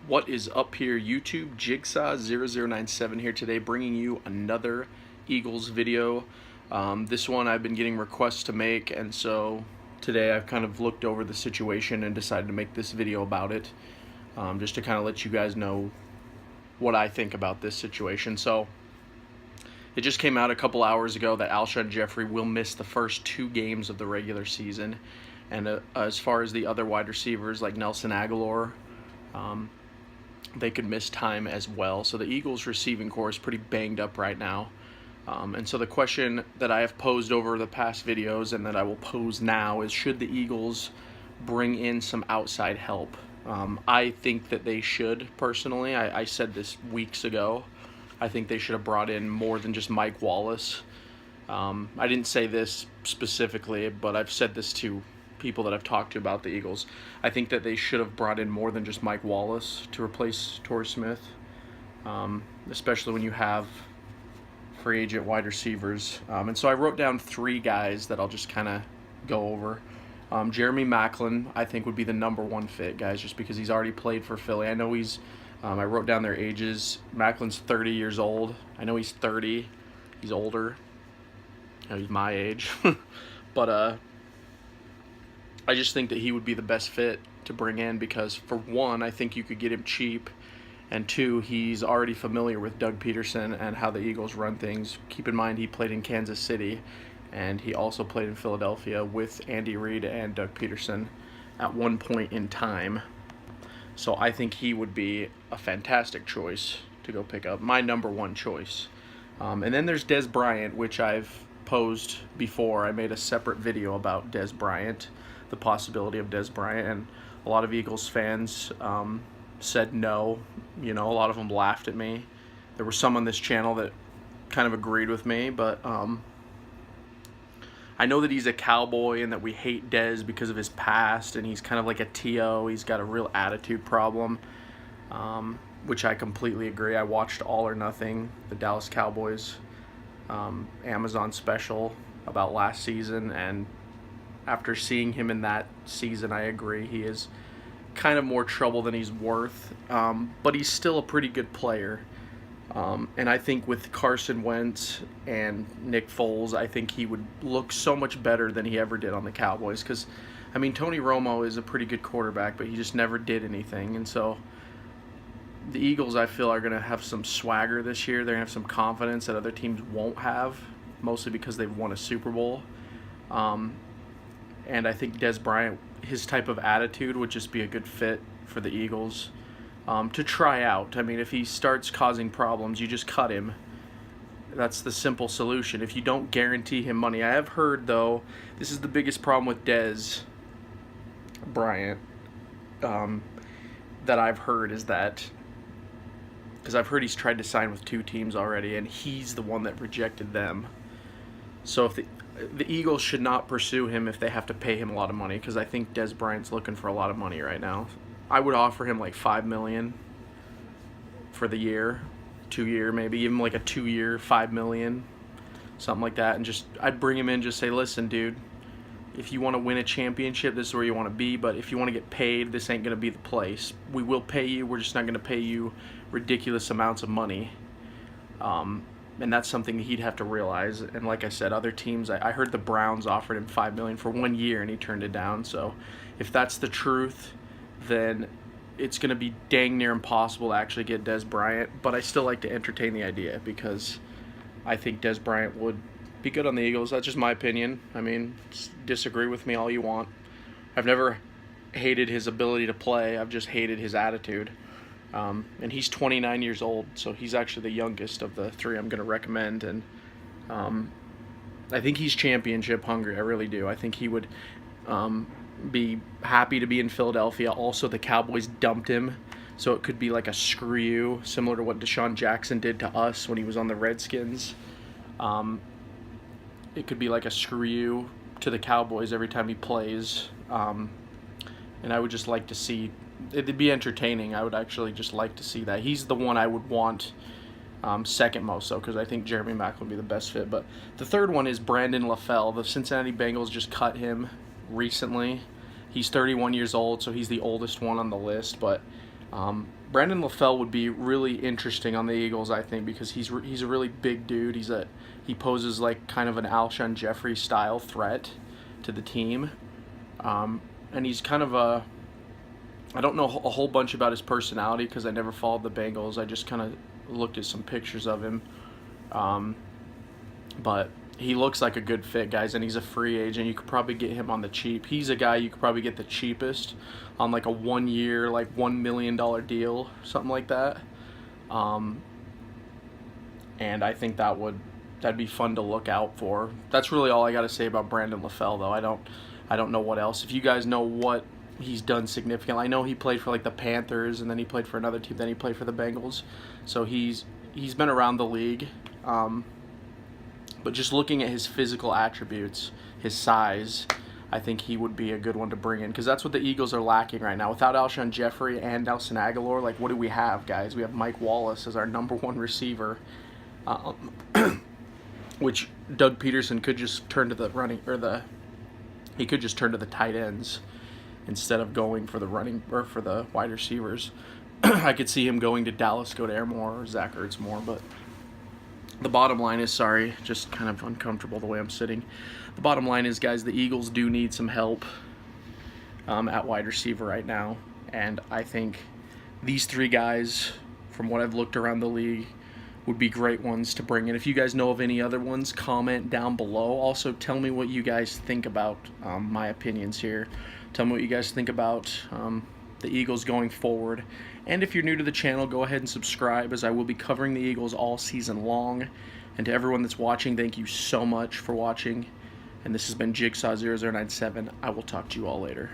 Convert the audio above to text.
What is up here, YouTube? Jigsaw0097 here today, bringing you another Eagles video. This one I've been getting requests to make, and so today I've kind of looked over the situation and decided to make this video about it, just to kind of let you guys know what I think about this situation. So it just came out a couple hours ago that Alshon Jeffery will miss the first 2 games of the regular season, and as far as the other wide receivers like Nelson Agholor, they could miss time as well. So the Eagles receiving corps is pretty banged up right now. And so the question that I have posed over the past videos and that I will pose now is, should the Eagles bring in some outside help? I think that they should, personally. I said this weeks ago. I think they should have brought in more than just Mike Wallace. I didn't say this specifically, but I've said this to people that I've talked to about the Eagles. I think that they should have brought in more than just Mike Wallace to replace Torrey Smith, especially when you have free agent wide receivers. And so I wrote down 3 guys that I'll just kind of go over. Jeremy Maclin, I think, would be the #1 fit, guys, just because he's already played for Philly. I know he's, I wrote down their ages. Maclin's 30 years old. I know he's 30. He's older. He's my age. But I just think that he would be the best fit to bring in because, for one, I think you could get him cheap, and 2, he's already familiar with Doug Peterson and how the Eagles run things. Keep in mind, he played in Kansas City, and he also played in Philadelphia with Andy Reid and Doug Peterson at one point in time. So I think he would be a fantastic choice to go pick up, my #1 choice. And then there's Dez Bryant, which I've posed before. I made a separate video about Dez Bryant, the possibility of Dez Bryant, and a lot of Eagles fans said no. You know, a lot of them laughed at me. There were some on this channel that kind of agreed with me, but I know that he's a Cowboy and that we hate Dez because of his past, and he's kind of like a T.O. He's got a real attitude problem, which I completely agree. I watched All or Nothing, the Dallas Cowboys Amazon special about last season, and after seeing him in that season, I agree. He is kind of more trouble than he's worth, but he's still a pretty good player. And I think with Carson Wentz and Nick Foles, I think he would look so much better than he ever did on the Cowboys. Because, I mean, Tony Romo is a pretty good quarterback, but he just never did anything. And so the Eagles, I feel, are going to have some swagger this year. They're going to have some confidence that other teams won't have, mostly because they've won a Super Bowl. And I think Dez Bryant, his type of attitude would just be a good fit for the Eagles to try out. I mean, if he starts causing problems, you just cut him. That's the simple solution. If you don't guarantee him money. I have heard, though, this is the biggest problem with Dez Bryant that I've heard, is that, because I've heard he's tried to sign with 2 teams already, and he's the one that rejected them. So if the Eagles should not pursue him if they have to pay him a lot of money, because I think Dez Bryant's looking for a lot of money right now. I would offer him like $5 million for the year, 2-year, maybe even like a 2-year, $5 million, something like that, and just I'd bring him in, just say, listen, dude, if you want to win a championship, this is where you want to be, but if you want to get paid, this ain't going to be the place. We will pay you, we're just not going to pay you ridiculous amounts of money. And that's something he'd have to realize. And like I said, other teams, I heard the Browns offered him $5 million for 1 year, and he turned it down. So if that's the truth, then it's going to be dang near impossible to actually get Dez Bryant. But I still like to entertain the idea because I think Dez Bryant would be good on the Eagles. That's just my opinion. I mean, disagree with me all you want. I've never hated his ability to play. I've just hated his attitude. And he's 29 years old, so he's actually the youngest of the 3 I'm going to recommend. And I think he's championship hungry. I really do. I think he would be happy to be in Philadelphia. Also, the Cowboys dumped him, so it could be like a screw you, similar to what Deshaun Jackson did to us when he was on the Redskins. It could be like a screw you to the Cowboys every time he plays. And I would just like to see, it'd be entertaining. I would actually just like to see that. He's the one I would want second most, though, because I think Jeremy Maclin would be the best fit. But the third one is Brandon LaFell. The Cincinnati Bengals just cut him recently. He's 31 years old, so he's the oldest one on the list. But Brandon LaFell would be really interesting on the Eagles, I think, because he's a really big dude. He poses like kind of an Alshon Jeffery style threat to the team, and he's kind of a, I don't know a whole bunch about his personality because I never followed the Bengals. I just kind of looked at some pictures of him, but he looks like a good fit, guys, and he's a free agent. You could probably get him on the cheap. He's a guy you could probably get the cheapest on like a 1 year, like $1 million deal, something like that. And I think that'd be fun to look out for. That's really all I got to say about Brandon LaFell, though. I don't know what else. If you guys know what he's done significantly, I know he played for like the Panthers, and then he played for another team, then he played for the Bengals. So he's been around the league. But just looking at his physical attributes, his size, I think he would be a good one to bring in because that's what the Eagles are lacking right now. Without Alshon Jeffery and Nelson Aguilar, like what do we have, guys? We have Mike Wallace as our #1 receiver, which Doug Peterson could just turn to the he could just turn to the tight ends instead of going for the running or for the wide receivers. I could see him going to Dallas, go to Air Moore or Zach Ertz more, but the bottom line is, sorry, just kind of uncomfortable the way I'm sitting. The bottom line is, guys, the Eagles do need some help at wide receiver right now. And I think these 3 guys, from what I've looked around the league, would be great ones to bring in. If you guys know of any other ones, comment down below. Also, tell me what you guys think about my opinions here. Tell me what you guys think about the Eagles going forward. And if you're new to the channel, go ahead and subscribe, as I will be covering the Eagles all season long. And to everyone that's watching, thank you so much for watching. And this has been Jigsaw0097. I will talk to you all later.